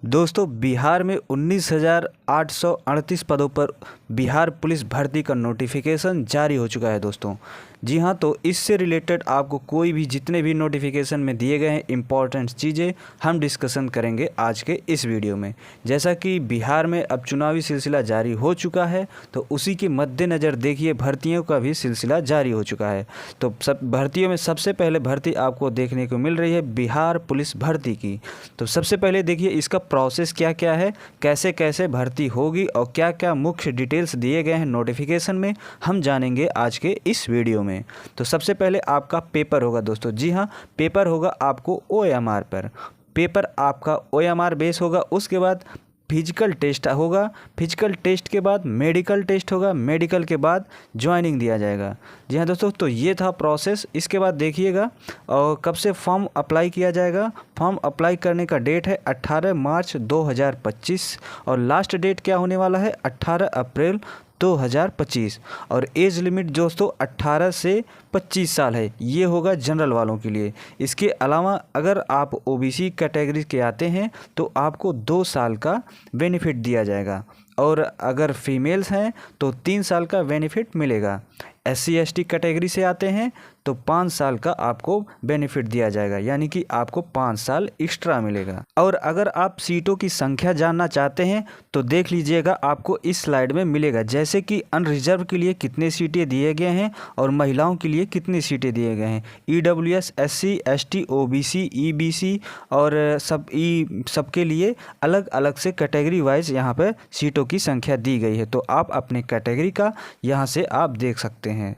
दोस्तों बिहार में 19,838 पदों पर बिहार पुलिस भर्ती का नोटिफिकेशन जारी हो चुका है दोस्तों। जी हाँ, तो इससे रिलेटेड आपको कोई भी जितने भी नोटिफिकेशन में दिए गए हैं इम्पॉर्टेंट चीज़ें हम डिस्कशन करेंगे आज के इस वीडियो में। जैसा कि बिहार में अब चुनावी सिलसिला जारी हो चुका है, तो उसी के मद्देनज़र देखिए भर्तियों का भी सिलसिला जारी हो चुका है। तो सब भर्तियों में सबसे पहले भर्ती आपको देखने को मिल रही है बिहार पुलिस भर्ती की। तो सबसे पहले देखिए इसका प्रोसेस क्या क्या है, कैसे कैसे भर्ती होगी और क्या क्या मुख्य डिटेल्स दिए गए हैं नोटिफिकेशन में, हम जानेंगे आज के इस वीडियो में। तो सबसे पहले आपका पेपर होगा दोस्तों। जी हाँ, पेपर होगा आपको OMR पर। पेपर आपका OMR बेस होगा। उसके बाद फिजिकल टेस्ट होगा। फिजिकल टेस्ट के बाद मेडिकल टेस्ट होगा। मेडिकल के बाद ज्वाइनिंग दिया जाएगा। जी हाँ दोस्तों, तो ये था प्रोसेस। इसके बाद देखिएगा और कब से फॉर्म अप्लाई किया जाएगा। फॉर्म अप्लाई करने का डेट है 18 मार्च 2025 और लास्ट डेट क्या होने वाला है 18 अप्रैल 2025। और एज लिमिट दोस्तों 18 से 25 साल है। ये होगा जनरल वालों के लिए। इसके अलावा अगर आप OBC कैटेगरी के आते हैं तो आपको 2 साल का बेनिफिट दिया जाएगा और अगर फीमेल्स हैं तो 3 साल का बेनिफिट मिलेगा। SC ST कैटेगरी से आते हैं तो 5 साल का आपको बेनिफिट दिया जाएगा, यानी कि आपको 5 साल एक्स्ट्रा मिलेगा। और अगर आप सीटों की संख्या जानना चाहते हैं तो देख लीजिएगा, आपको इस स्लाइड में मिलेगा। जैसे कि अनरिजर्व के लिए कितने सीटें दिए गए हैं और महिलाओं के लिए कितनी सीटें दिए गए हैं। EWS SC ST OBC EBC और सबके लिए अलग अलग से कैटेगरी वाइज यहाँ पर सीटों की संख्या दी गई है। तो आप अपने कैटेगरी का यहाँ से आप देख सकते हैं।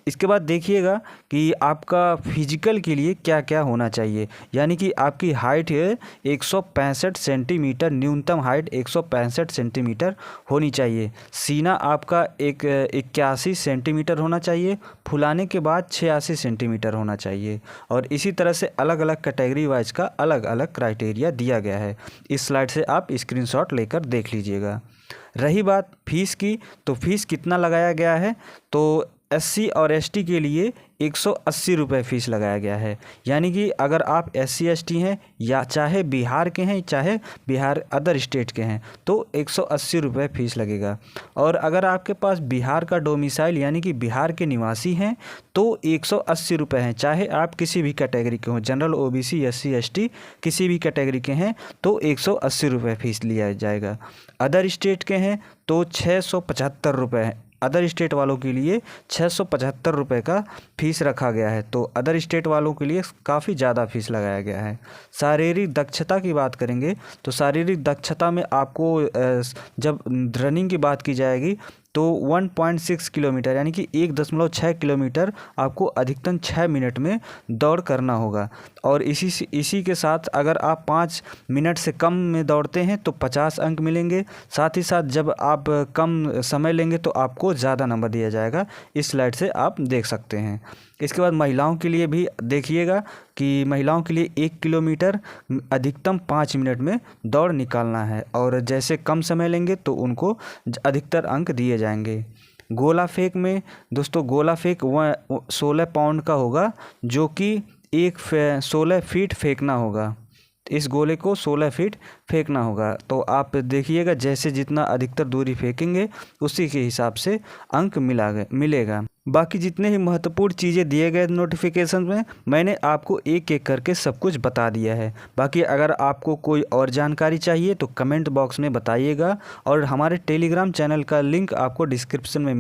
इसके बाद देखिएगा कि आपका फिजिकल के लिए क्या क्या होना चाहिए, यानी कि आपकी हाइट है 165 सेंटीमीटर, न्यूनतम हाइट 165 सेंटीमीटर होनी चाहिए। सीना आपका 81 सेंटीमीटर होना चाहिए। फुलाने के बाद 86 सेंटीमीटर होना चाहिए। और इसी तरह से अलग अलग कैटेगरी वाइज का अलग अलग क्राइटेरिया दिया गया है। इस स्लाइड से आप स्क्रीनशॉट लेकर देख लीजिएगा। रही बात फीस की, तो फीस कितना लगाया गया है, तो SC और ST के लिए 180 रुपये फ़ीस लगाया गया है। यानी कि अगर आप SC ST हैं या चाहे बिहार के हैं चाहे बिहार अदर स्टेट के हैं तो 180 रुपये फ़ीस लगेगा। और अगर आपके पास बिहार का डोमिसाइल यानी कि बिहार के निवासी हैं तो 180 रुपये हैं। चाहे आप किसी भी कैटेगरी के हों, जनरल OBC SC ST किसी भी कैटेगरी के हैं तो 180 रुपये फ़ीस लिया जाएगा। अदर स्टेट के हैं तो 675 रुपये है। अदर स्टेट वालों के लिए 675 रुपये का फ़ीस रखा गया है। तो अदर स्टेट वालों के लिए काफ़ी ज़्यादा फीस लगाया गया है। शारीरिक दक्षता की बात करेंगे तो शारीरिक दक्षता में आपको जब रनिंग की बात की जाएगी तो 1.6 किलोमीटर यानी कि 1.6 किलोमीटर आपको अधिकतम 6 मिनट में दौड़ करना होगा। और इसी के साथ अगर आप 5 मिनट से कम में दौड़ते हैं तो 50 अंक मिलेंगे। साथ ही साथ जब आप कम समय लेंगे तो आपको ज़्यादा नंबर दिया जाएगा। इस स्लाइड से आप देख सकते हैं। इसके बाद महिलाओं के लिए भी देखिएगा कि महिलाओं के लिए 1 किलोमीटर अधिकतम 5 मिनट में दौड़ निकालना है और जैसे कम समय लेंगे तो उनको अधिकतर अंक दिए जाएंगे। गोला फेंक में दोस्तों गोला फेंक 16 पाउंड का होगा, जो कि 16 फीट फेंकना होगा। इस गोले को 16 फीट फेंकना होगा। तो आप देखिएगा जैसे जितना अधिकतर दूरी फेंकेंगे उसी के हिसाब से अंक मिलेगा। बाकी जितने ही महत्वपूर्ण चीज़ें दिए गए नोटिफिकेशन में मैंने आपको एक एक करके सब कुछ बता दिया है। बाकी अगर आपको कोई और जानकारी चाहिए तो कमेंट बॉक्स में बताइएगा और हमारे टेलीग्राम चैनल का लिंक आपको डिस्क्रिप्शन में